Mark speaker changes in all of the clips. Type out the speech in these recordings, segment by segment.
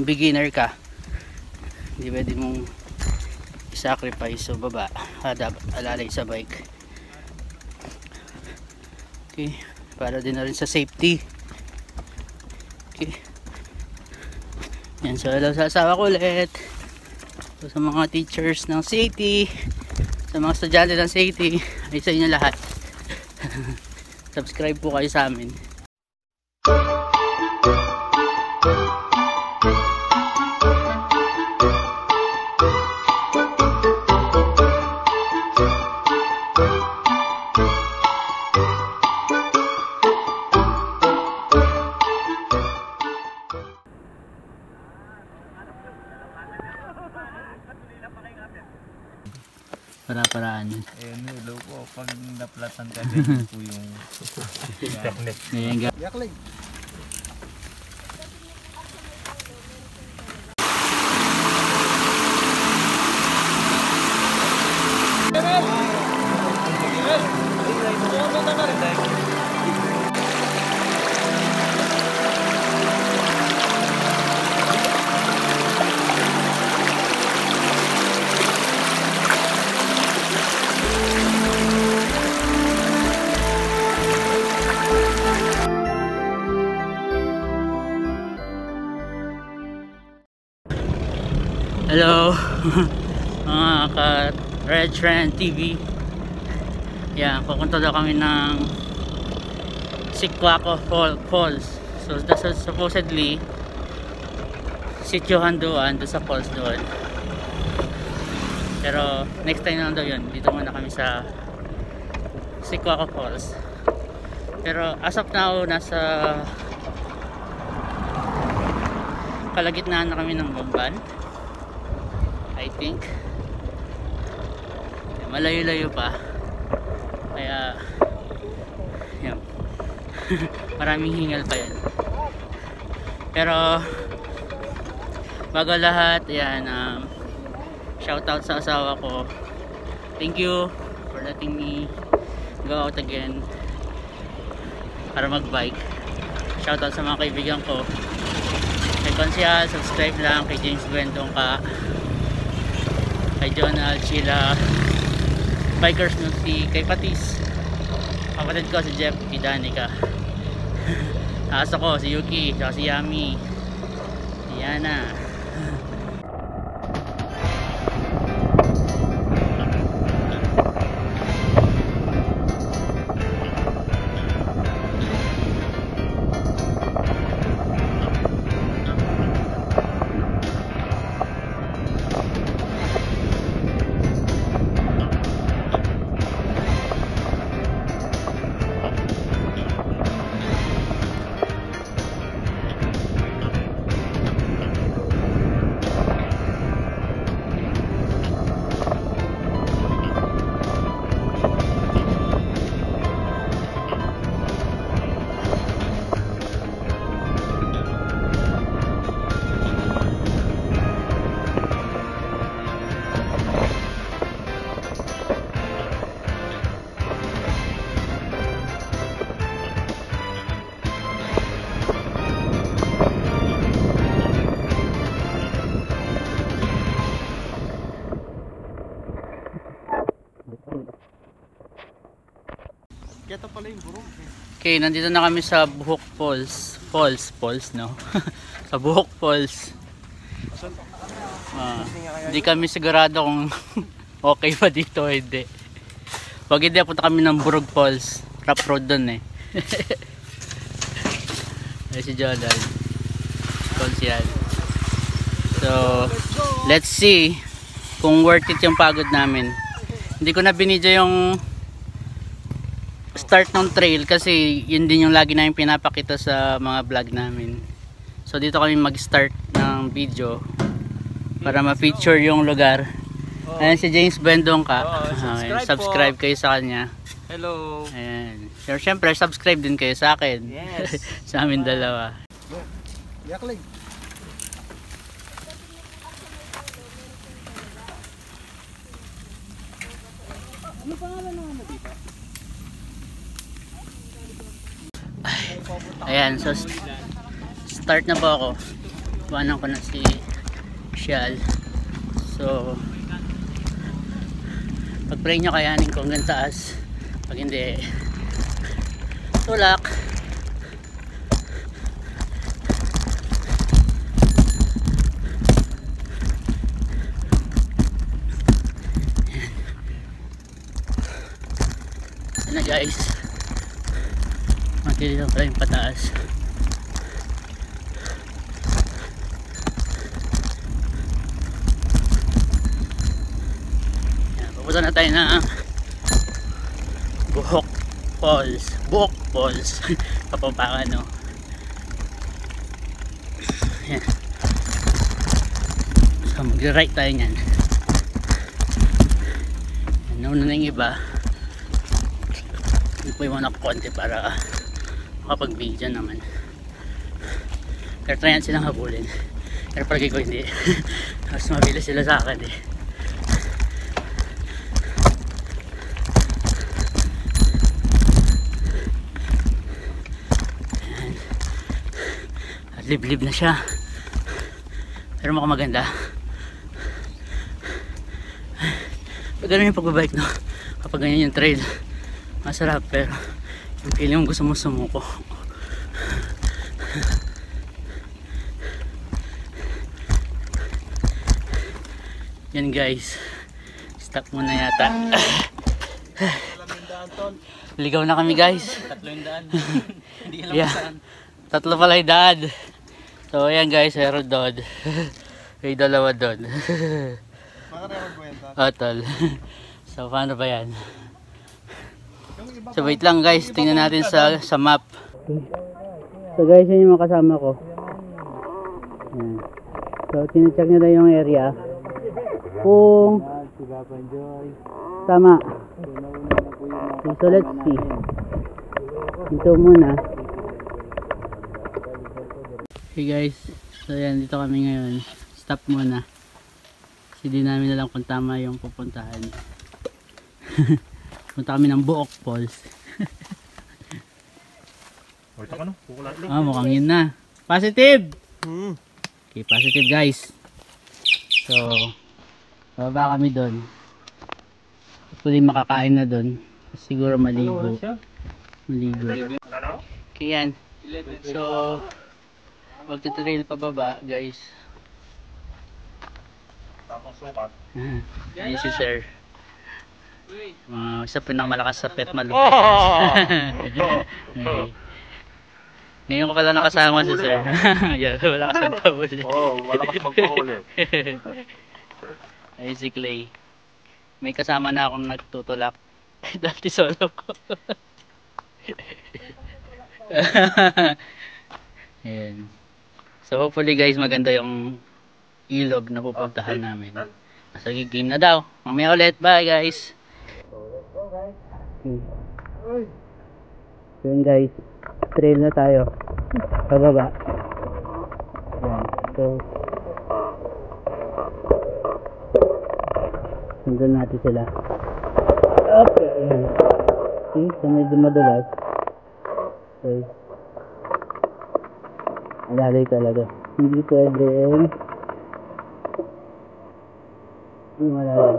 Speaker 1: beginner ka, hindi pwede mong i-sacrifice sa baba, alalay sa bike. Okay, para din na rin sa safety. Okay, yan. So hello sa asawa ko ulit, so, sa mga teachers ng safety, sa mga estudyante ng safety, ay sa inyo lahat. Subscribe po kayo sa amin. Para-paraan.
Speaker 2: Ayun, hello po. Pag naplatan ka din po yung internet.
Speaker 1: Ayan,
Speaker 3: Yaklig.
Speaker 1: hello mga ka-Red Trend TV. Yan, pupunta daw kami ng Sikwaco Falls. So that's supposedly sityohan doon sa falls doon, pero next time na daw yun. Dito muna kami sa Sikwaco Falls, pero as of now nasa kalagitnaan na kami ng Bamban, I think. Malayo-layo pa, kaya yan. Maraming hingal pa yan. Pero bago lahat, yan, shout out sa asawa ko. Thank you for letting me go out again para mag-bike. Shout out sa mga kaibigan ko, kay Konsyal, subscribe lang, kay James Bendong ka, kay Jonal, Sheila, Bikers Nutty, kay Patis, kapatid ko si Jeff, kay Danica, aso ko si Yuki, saka si Yami, si Yana. Okay, nandito na kami sa Buhok Falls. Falls, no? Sa Buhok Falls. Hindi kami sigurado kung okay pa dito o hindi. Pag hindi, punta kami ng Burog Falls. Rough road dun eh. Ay, si Jordan. Konsyal. So, let's see kung worth it yung pagod namin. Hindi ko na binidyo yung start ng trail kasi yun din yung lagi namin pinapakita sa mga vlog namin. So dito kami mag-start ng video para ma-feature yung lugar. Ayan si James Bendong ka. Subscribe kayo sa kanya.
Speaker 2: Hello.
Speaker 1: Ayan. So, syempre subscribe din kayo sa akin.
Speaker 2: Yes.
Speaker 1: Sa amin dalawa.
Speaker 3: Yaklig.
Speaker 1: Ano pangalan naman mo dito? Ayan, so start na po ako. Iwanan ko na si Shal. So pag pray nyo kayanin ko hanggang taas, pag hindi tulak. Yan na guys, matili lang pala yung pataas. Pupunta na tayo ng Buhok Falls Kapampangan, no? Yan. So mag-right tayo nyan. Nauna na yung iba. Hindi po yung mga konti para makapag video naman. Pero tryan silang habulin. Pero palagi ko hindi. Mas mabilis sila sa akin eh. Liblib na siya, pero mukhang maganda. Pag ganun yung pagbabike, no, kapag ganyan yung trail, masarap, pero yung feeling mo gusto mo sumuko. Yan guys, stop muna yata. Ligaw na kami guys.
Speaker 2: 300. Hindi alam
Speaker 1: Yeah.
Speaker 2: saan.
Speaker 1: 3 pala yung daan. So ayan guys, meron doon. May 2 doon. Tol. So paano ba yan? So wait lang guys, tingnan natin sa map. So guys, yun yung mga kasama ko. Ayan. So tine-check nila yung area kung tama. So let's see. Dito muna. Hey guys, so yan, dito kami ngayon. Stop muna. Kasi di namin alam kung tama yung pupuntahan. Punta kami ng Buhok Falls. Mukhang yun na. Positive! Okay, positive guys. So, bababa kami doon. Hopefully makakain na doon. Siguro maligo. Okay yan. So, magti-trail pababa guys. Yan si sir. Isa pinakamalakas sa pet malupit. Ngayon ko pala nakasama si sir. Yeah, wala ka sa pahuli.
Speaker 2: Wala ka magpahuli.
Speaker 1: Ay si Clay. May kasama na akong nagtutulak. Dati solo ko. Ayan. So hopefully guys, maganda yung ilog na pupuntahan namin. So game na daw. Mamaya ulit. Bye guys. Okay. So yun guys, trail na tayo pababa. Ayan. So sundan natin sila. Okay. Ayan. See? So medyo madulas. Okay. Alalay talaga. Hindi pwede malalay.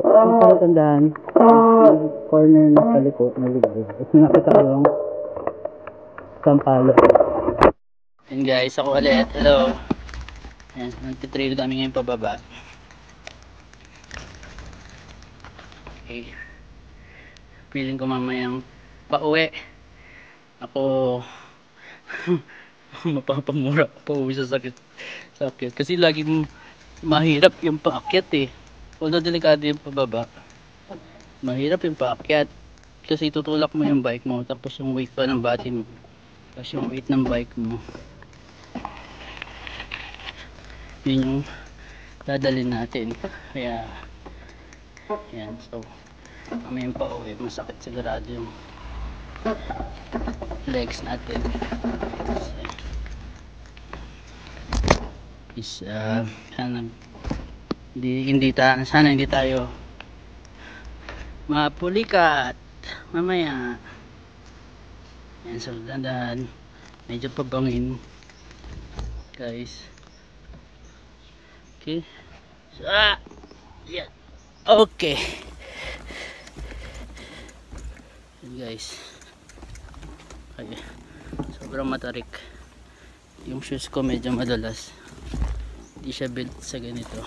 Speaker 1: Ang palatandaan yung corner na paliko na libre. At nakita ko yung sampalo. And guys, ako ulit. Hello. Ayan, nagtitrail kami ngayon pababa. Okay. Feeling ko mamayang pauwi. Ako mapapamura pa uwi sa sakit. Kasi laging mahirap yung paakyat eh. Although delikado yung pababa, mahirap yung paakyat. Kasi tutulak mo yung bike mo, tapos yung weight pa ng body mo, tapos yung weight ng bike mo, yun yung dadalhin natin. Kaya yan, so kami yung pauwi, masakit sigurado yung legs natin. Sana hindi tayo mapulikat mamaya. Yan, so dandan, medyo pabangin. guys. Okay. So, yan. Okay. Yan guys. Okay. Sobrang matarik. Yung shoes ko medyo madulas. Hindi siya built sa ganito.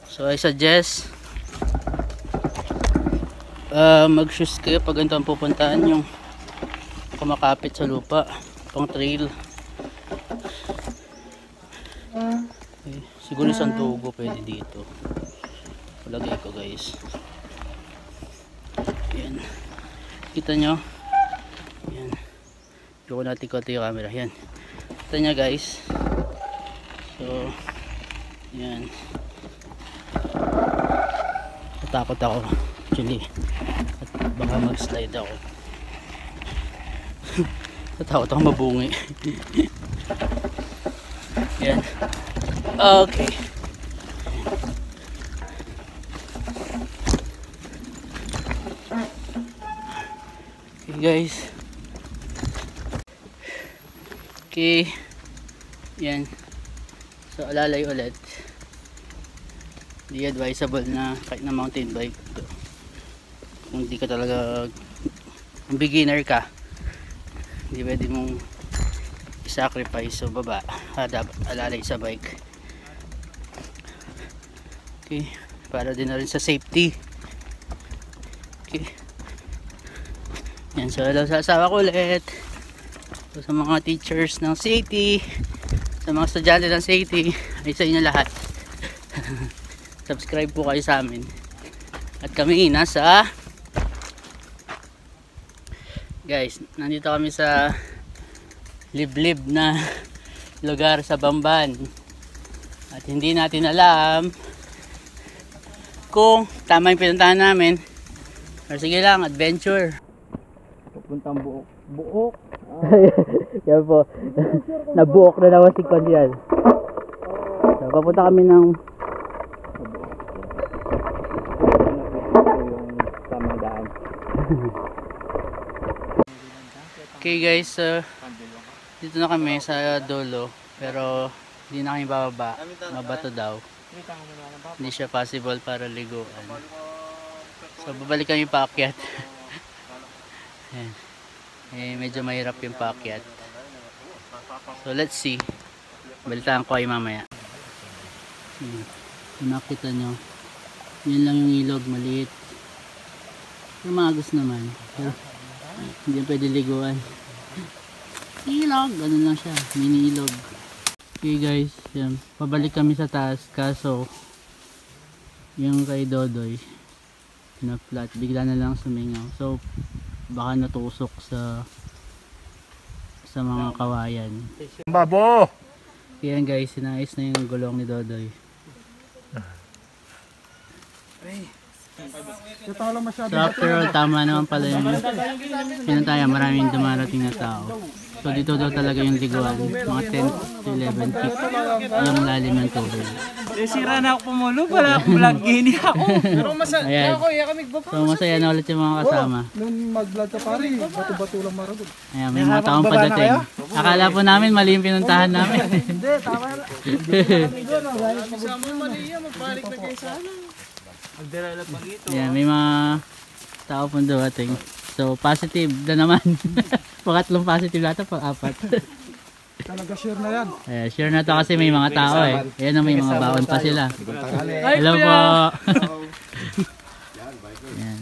Speaker 1: So I suggest mag shoes kayo pag ganito ang pupuntahan yung kumakapit sa lupa, pang trail. Okay. Siguro isang tubo pwede dito. Palagay ko guys. Yan. Kita nyo? Yan. Dito ko natin konti yung camera. Yan. Kita nyo guys. So yan. Natakot ako actually. At baka mag slide ako. Natakot ako mabungi. Yan. Okay. Okay guys. Okay. Yan. So alalay ulit. Di advisable na kahit na mountain bike kung di ka talaga beginner ka, hindi pwede mong i-sacrifice so baba, dapat alalay sa bike. Okay, para din na rin sa safety. Okay, yan. So hello sa asawa ko ulit, so, sa mga teachers ng safety, sa mga estudyante ng safety, ay sa inyo lahat. Subscribe po kayo sa amin. At kami nasa, guys, nandito kami sa liblib na lugar sa Bamban. At hindi natin alam kung tama yung pinuntahan namin. Pero sige lang, adventure.
Speaker 2: Pupuntang buok. Buok?
Speaker 1: Yan po. Nabuok na naman si Kondial. So, papunta kami ng okay guys, dito na kami sa dulo, pero hindi na kami bababa, mabato daw, hindi siya possible para liguan, so babalik kami paakyat. Medyo mahirap yung paakyat, so let's see, balitaan ko kayo mamaya. Kung nakita nyo, yan lang yung ilog, maliit, pero maagos naman, pero hindi pwede liguan. Ilog, ganun lang siya, mini ilog. Okay guys, yan. Pabalik kami sa taas, kaso yung kay Dodoy na flat, bigla na lang sumingaw, so baka natusok sa mga kawayan.
Speaker 2: Babo!
Speaker 1: Yan guys, sinayos na yung gulong ni Dodoy. So after all, tama naman pala yung pinuntahan, maraming dumarating na tao. So dito daw talaga yung liguan, mga 10 to 11 feet yung lalim ng tubig.
Speaker 2: Sira na ako pumulo, wala akong vlog gini ako. Pero masaya ako,
Speaker 1: so masaya na ulit yung mga kasama.
Speaker 3: Nung mag-vlog ka pare, bato-bato lang maragod.
Speaker 1: Ayan, may mga taong padating. Akala po namin mali yung pinuntahan namin.
Speaker 3: Hindi, tama na. Kasama yung mali yan, magbalik na kayo sana.
Speaker 1: Ayan, may mga tao pong dumating. So positive na naman. Pangatlong positive lahat, pang-apat.
Speaker 3: Talaga sure na yan.
Speaker 1: Ayan, sure na to kasi may mga tao eh. Ayan, may mga baon pa sila. Hello po. Ayan.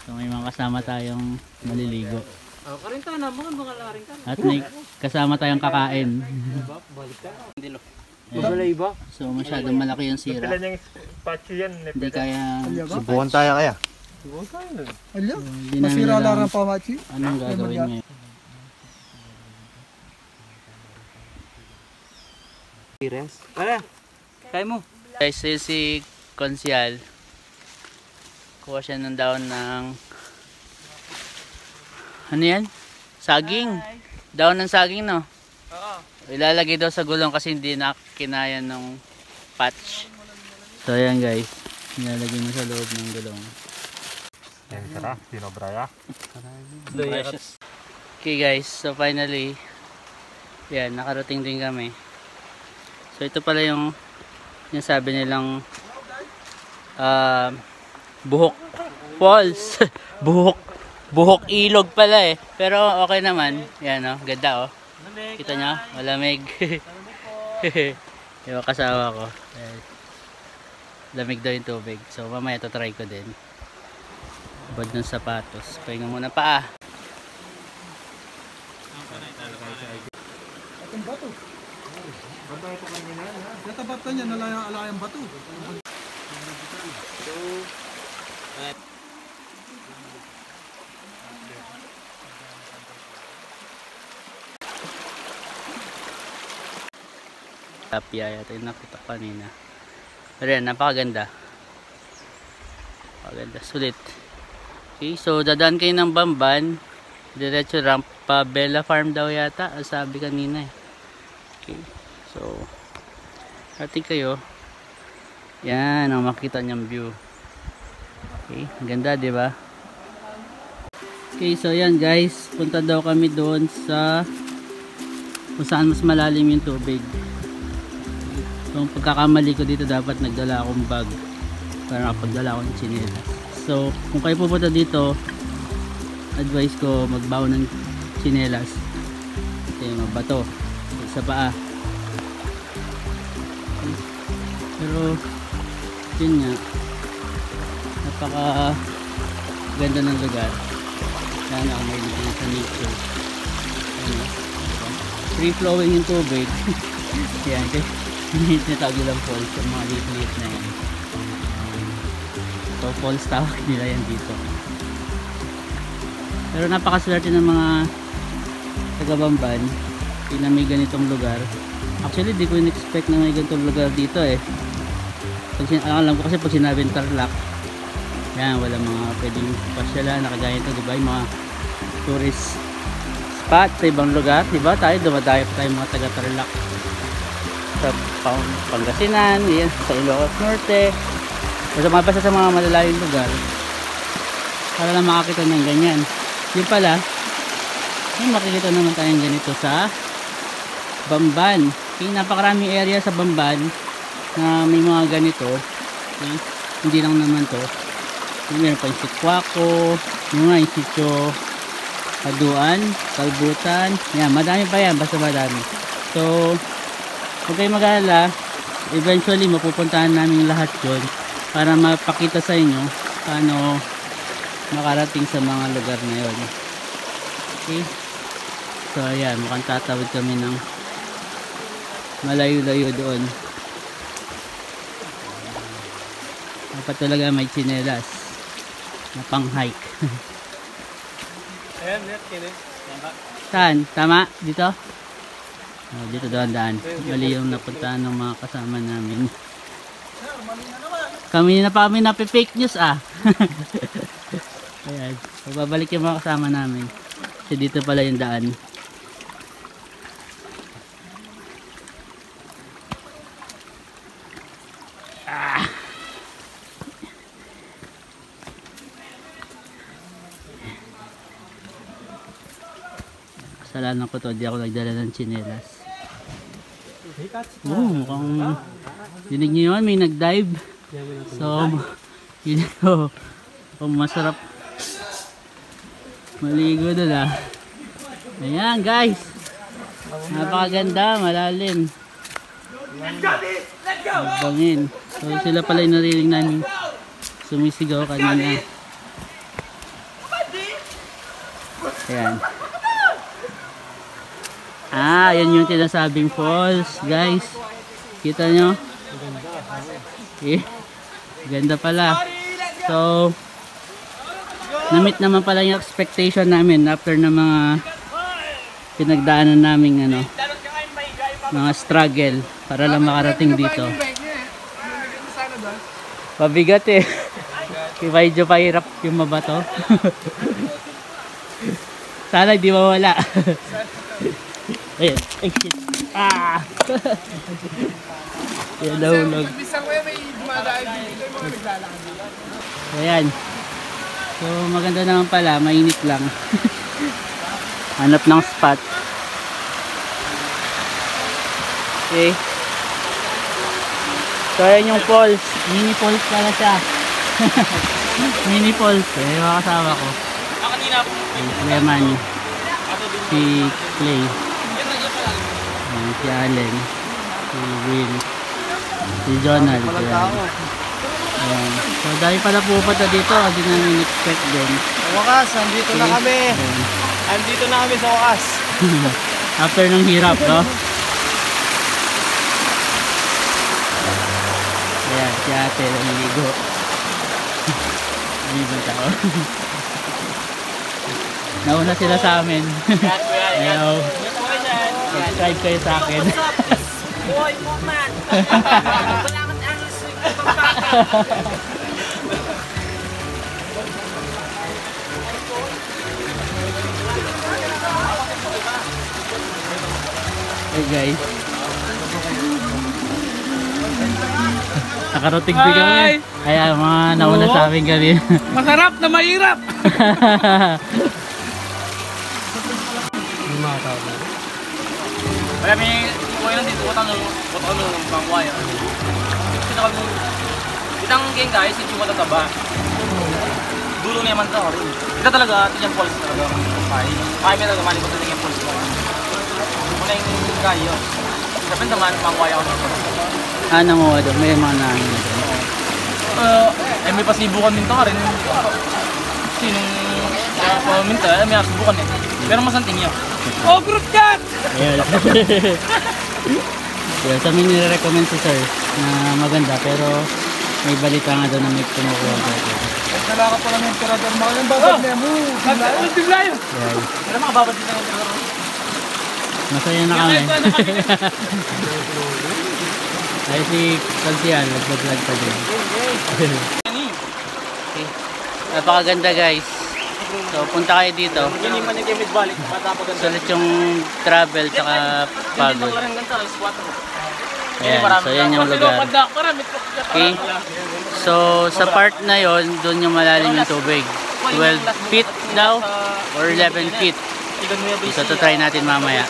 Speaker 1: So may mga kasama tayong maliligo. At may kasama tayong kakain. So masyadong malaki yung sira. Hindi kaya
Speaker 2: Subukan tayo kaya.
Speaker 3: Alya,
Speaker 1: hindi namin
Speaker 3: masira lang
Speaker 1: alam
Speaker 3: ang pamachi.
Speaker 1: anong gagawin ngayon.
Speaker 2: Kaya mo.
Speaker 1: Guys, si Konsyal, kuha siya ng daon ng ano yan? Saging. Daon ng saging, no?
Speaker 2: Oo.
Speaker 1: Ilalagay daw sa gulong kasi hindi na kinaya ng patch. So ayan guys, ilalagay mo sa loob ng gulong.
Speaker 2: Yan sarap, sinobraya.
Speaker 1: Okay guys, so finally yan, nakarating din kami. So ito pala yung sabi nilang Buhok Falls. Buhok ilog pala eh. Pero okay naman. Yan oh, ganda oh. Kita nyo? Malamig. Yung kasama ko. Lamig daw yung tubig. So mamaya try ko din. Bad ng sapatos. Pahinga muna paa.
Speaker 3: Atong bato. Natabatan niya nalayang bato.
Speaker 1: Tapia yata yung nakita ko kanina. Pero yan, napakaganda. Napakaganda, sulit. Okay, so dadaan kayo ng Bamban. Diretso ramp pa Bella Farm daw yata. Sabi kanina eh. Okay, so ating kayo. Yan ang makita niyang view. Okay, ang ganda diba? Okay, so yan guys. Punta daw kami doon sa kung saan mas malalim yung tubig. So ang pagkakamali ko dito, dapat nagdala akong bag para makapagdala ako ng tsinelas. So kung kayo pupunta dito, advice ko magbaon ng tsinelas kasi mabato sa paa. Pero yun nga, napaka ganda ng lugar. Sana ako may dito sa nature. Free flowing yung tubig. Yan, kasi tinatawag nilang falls yung mga liit-liit na yan. So falls tawag nila yan dito. Pero napakaswerte ng mga taga-Bamban na may ganitong lugar. Actually di ko in-expect na may ganitong lugar dito eh. Alam ko kasi pag sinabing Tarlac, yan, wala mga pwedeng pasyalan na kagaya ito, diba? Yung mga tourist spot sa ibang lugar, diba? Dumadayo pa tayo mga taga Tarlac sa Pangasinan, yan, sa Ilocos Norte, basta sa mga malalayong lugar para lang makakita ng ganyan. Yung pala, may makikita naman tayong ganito sa Bamban. Okay, napakaraming area sa Bamban na may mga ganito. Okay, hindi lang naman to. Meron pa yung Sitwako, yung nga yung Sitio Haduan, Kalbutan, yan, madami pa yan, basta madami. So huwag kayo mag-alala, eventually mapupuntahan namin lahat yun para mapakita sa inyo paano makarating sa mga lugar na yun. Okay, so ayan, mukhang tatawid kami ng malayo-layo doon. Dapat talaga may tsinelas na pang hike.
Speaker 2: Ayan, net, kinis.
Speaker 1: Saan? Tama? Dito? Oh, dito daan. Mali yung napuntahan ng mga kasama namin. Kami napi-fake news ah. Ayan. So, babalik yung mga kasama namin. Kasi dito pala yung daan. Kasalanan ko to, di ako nagdala ng tsinelas. Mukhang dinig nyo yun, may nag-dive. So, yun ito. Masarap maligo doon ah. Ayan guys, napakaganda, malalim. Bangin. So sila pala yung narinig namin sumisigaw kanina. Ayan. Yan yung tinasabing falls guys. Kita nyo? Ganda pala. So na-meet naman pala yung expectation namin after ng mga pinagdaanan naming mga struggle para lang makarating dito. Pabigat eh. Medyo pahirap yung mabato. Sana di mawala. Ayan. Ay shit. Yan nahulog. Ayan. So maganda naman pala, mainit lang. Hanap ng spot. Okay. So ayan yung falls. Mini falls pala siya. Mini falls. Eh, mga kasama ko. Si Kuya Manny. Si Clay. Ayan, si Allen. Si Will. Si Jonald. Ayan. So dahil pala pupunta dito. Hindi namin expect din.
Speaker 2: Sa wakas, andito na kami.
Speaker 1: Ayan.
Speaker 2: Andito na kami sa wakas.
Speaker 1: After ng hirap, no? Ayan, si ate naliligo. Naliligo tao. Nauna sila sa amin. Ayaw. Subscribe kayo sa akin.
Speaker 3: Boy, moment! Wala kang anos.
Speaker 1: Hey guys. Nakarating din kami. Ayan, mga nauna sa amin kami.
Speaker 3: Masarap na mahirap!
Speaker 2: Kaya may kuya lang dito, kutang ng bangwaya. Itang geng guys, hindi mo tataba. Dulo na yaman ka rin. Ito talaga, ito yung pulse talaga. Kaya may talaga malibot na yung pulse. Muna yung kayo. Sabi naman, bangwaya ko na.
Speaker 1: Mo doon, may mga namin na doon.
Speaker 2: May pasibukan minta ka rin. Sinong minta, may asibukan eh. Pero masanting yun.
Speaker 3: Oh, group chat!
Speaker 1: Ayan. Ayan, sa amin nire-recommend si sir na maganda pero may balita nga doon na may kumukuha ko.
Speaker 3: Nagdala ka pala ng emperador mga yung babad na mo. Nagdala yun.
Speaker 1: Ayan.
Speaker 2: Wala mga babad dito ng emperador.
Speaker 1: Masaya na kami. Ay si Kalsian, nag-vlog pa din. Okay. Napakaganda guys. So punta kayo dito.
Speaker 2: Hindi man yung gamit balik.
Speaker 1: Sulit yung travel tsaka pagod. Ayan, so yan yung lugar. Okay. So sa part na yon, doon yung malalim yung tubig. 12 feet daw or 11 feet. So to try natin mamaya.